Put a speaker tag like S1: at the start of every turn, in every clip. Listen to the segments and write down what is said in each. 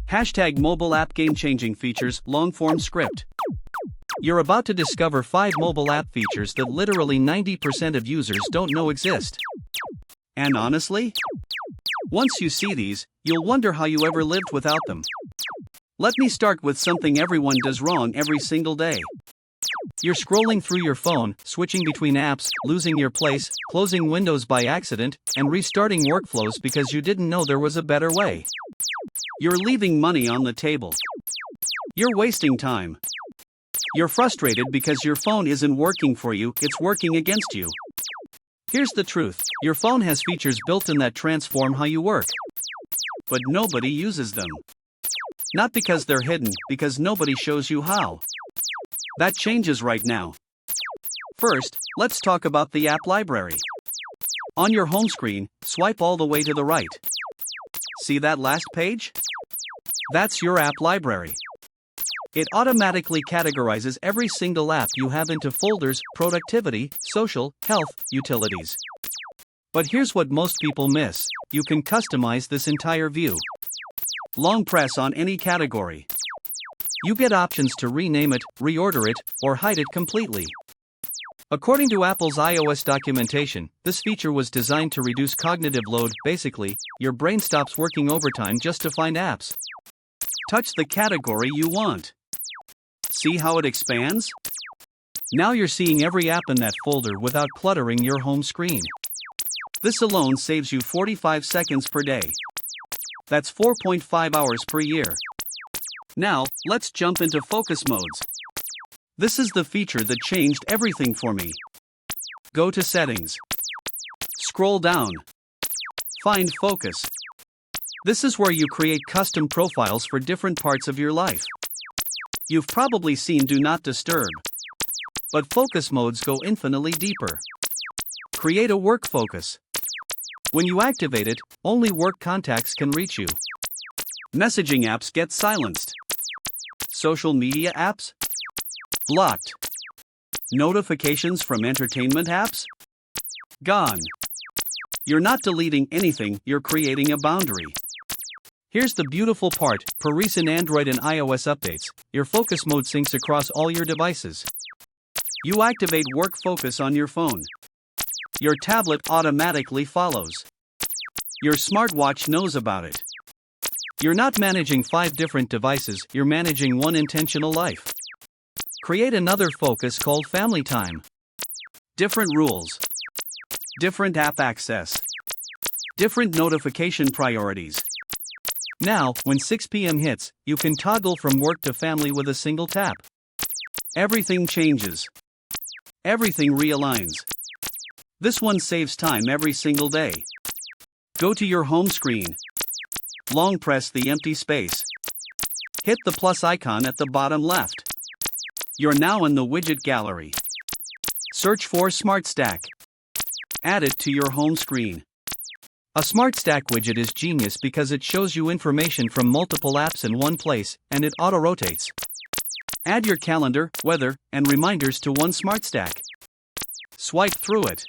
S1: Hashtag mobile app game-changing features, long-form script. You're about to discover 5 mobile app features that literally 90% of users don't know exist. And honestly, once you see these, you'll wonder how you ever lived without them. Let me start with something everyone does wrong every single day. You're scrolling through your phone, switching between apps, losing your place, closing windows by accident, and restarting workflows because you didn't know there was a better way. You're leaving money on the table. You're wasting time. You're frustrated because your phone isn't working for you, it's working against you. Here's the truth, your phone has features built in that transform how you work. But nobody uses them. Not because they're hidden, because nobody shows you how. That changes right now. First, let's talk about the app library. On your home screen, swipe all the way to the right. See that last page? That's your app library. It automatically categorizes every single app you have into folders: productivity, social, health, utilities. But here's what most people miss: you can customize this entire view. Long press on any category. You get options to rename it, reorder it, or hide it completely. According to Apple's iOS documentation, this feature was designed to reduce cognitive load. Basically, your brain stops working overtime just to find apps. Touch the category you want. See how it expands? Now you're seeing every app in that folder without cluttering your home screen. This alone saves you 45 seconds per day. That's 4.5 hours per year. Now, let's jump into focus modes. This is the feature that changed everything for me. Go to Settings. Scroll down. Find Focus. This is where you create custom profiles for different parts of your life. You've probably seen Do Not Disturb. But focus modes go infinitely deeper. Create a work focus. When you activate it, only work contacts can reach you. Messaging apps get silenced. Social media apps? Blocked. Notifications from entertainment apps? Gone. You're not deleting anything, you're creating a boundary. Here's the beautiful part: per recent Android and iOS updates, your focus mode syncs across all your devices. You activate work focus on your phone. Your tablet automatically follows. Your smartwatch knows about it. You're not managing 5 different devices, you're managing one intentional life. Create another focus called Family Time. Different rules. Different app access. Different notification priorities. Now, when 6 p.m. hits, you can toggle from work to family with a single tap. Everything changes. Everything realigns. This one saves time every single day. Go to your home screen. Long press the empty space. Hit the plus icon at the bottom left. You're now in the widget gallery. Search for Smart Stack. Add it to your home screen. A Smart Stack widget is genius because it shows you information from multiple apps in one place, and it auto-rotates. Add your calendar, weather, and reminders to one Smart Stack. Swipe through it.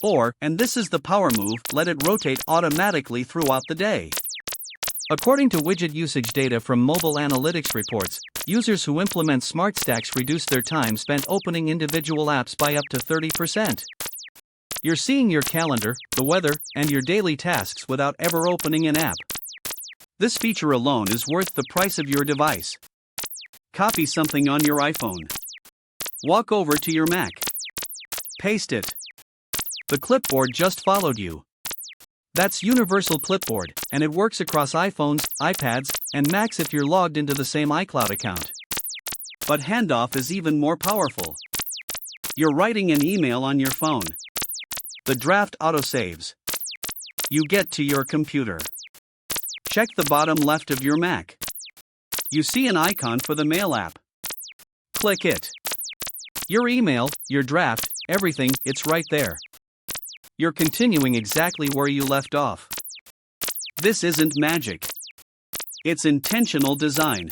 S1: Or, and this is the power move, let it rotate automatically throughout the day. According to widget usage data from mobile analytics reports, users who implement Smart Stacks reduce their time spent opening individual apps by up to 30%. You're seeing your calendar, the weather, and your daily tasks without ever opening an app. This feature alone is worth the price of your device. Copy something on your iPhone. Walk over to your Mac. Paste it. The clipboard just followed you. That's Universal Clipboard, and it works across iPhones, iPads, and Macs if you're logged into the same iCloud account. But handoff is even more powerful. You're writing an email on your phone. The draft autosaves. You get to your computer. Check the bottom left of your Mac. You see an icon for the Mail app. Click it. Your email, your draft, everything, it's right there. You're continuing exactly where you left off. This isn't magic. It's intentional design.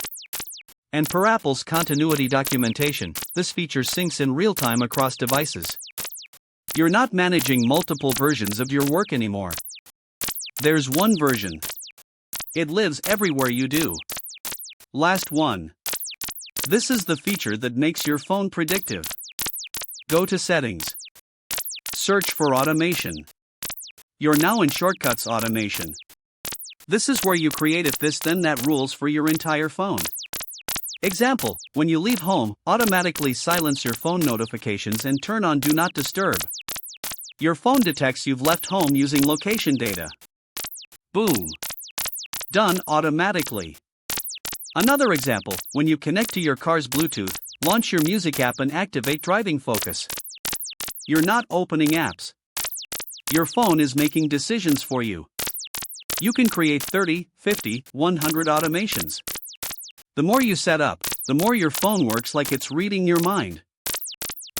S1: And per Apple's continuity documentation, this feature syncs in real time across devices. You're not managing multiple versions of your work anymore. There's one version. It lives everywhere you do. Last one. This is the feature that makes your phone predictive. Go to Settings. Search for Automation. You're now in Shortcuts Automation. This is where you create if this then that rules for your entire phone. Example, when you leave home, automatically silence your phone notifications and turn on Do Not Disturb. Your phone detects you've left home using location data. Boom. Done automatically. Another example, when you connect to your car's Bluetooth, launch your music app and activate driving focus. You're not opening apps. Your phone is making decisions for you. You can create 30, 50, 100 automations. The more you set up, the more your phone works like it's reading your mind.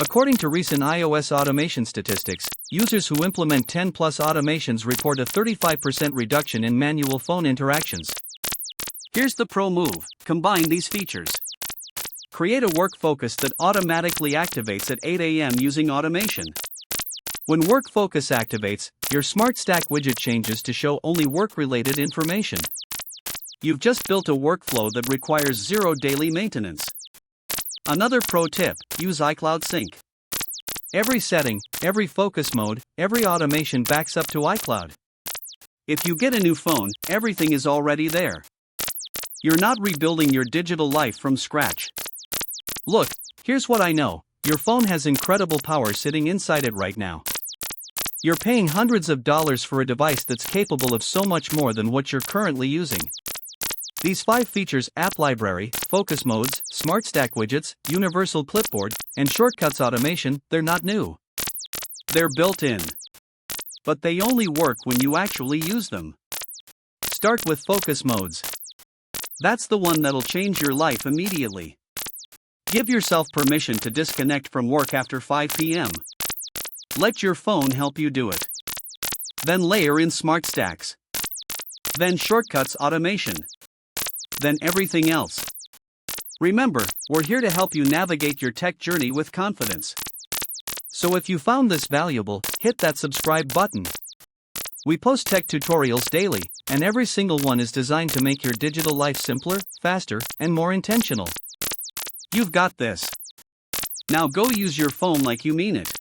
S1: According to recent iOS automation statistics, users who implement 10+ automations report a 35% reduction in manual phone interactions. Here's the pro move: combine these features. Create a work focus that automatically activates at 8 a.m. using automation. When Work Focus activates, your Smart Stack widget changes to show only work-related information. You've just built a workflow that requires zero daily maintenance. Another pro tip: use iCloud Sync. Every setting, every focus mode, every automation backs up to iCloud. If you get a new phone, everything is already there. You're not rebuilding your digital life from scratch. Look, here's what I know: your phone has incredible power sitting inside it right now. You're paying hundreds of dollars for a device that's capable of so much more than what you're currently using. These 5 features: App Library, Focus Modes, Smart Stack Widgets, Universal Clipboard, and Shortcuts Automation, they're not new. They're built in. But they only work when you actually use them. Start with Focus Modes. That's the one that'll change your life immediately. Give yourself permission to disconnect from work after 5 p.m. Let your phone help you do it. Then layer in Smart Stacks. Then Shortcuts Automation. Then everything else. Remember, we're here to help you navigate your tech journey with confidence. So if you found this valuable, hit that subscribe button. We post tech tutorials daily, and every single one is designed to make your digital life simpler, faster, and more intentional. You've got this. Now go use your phone like you mean it.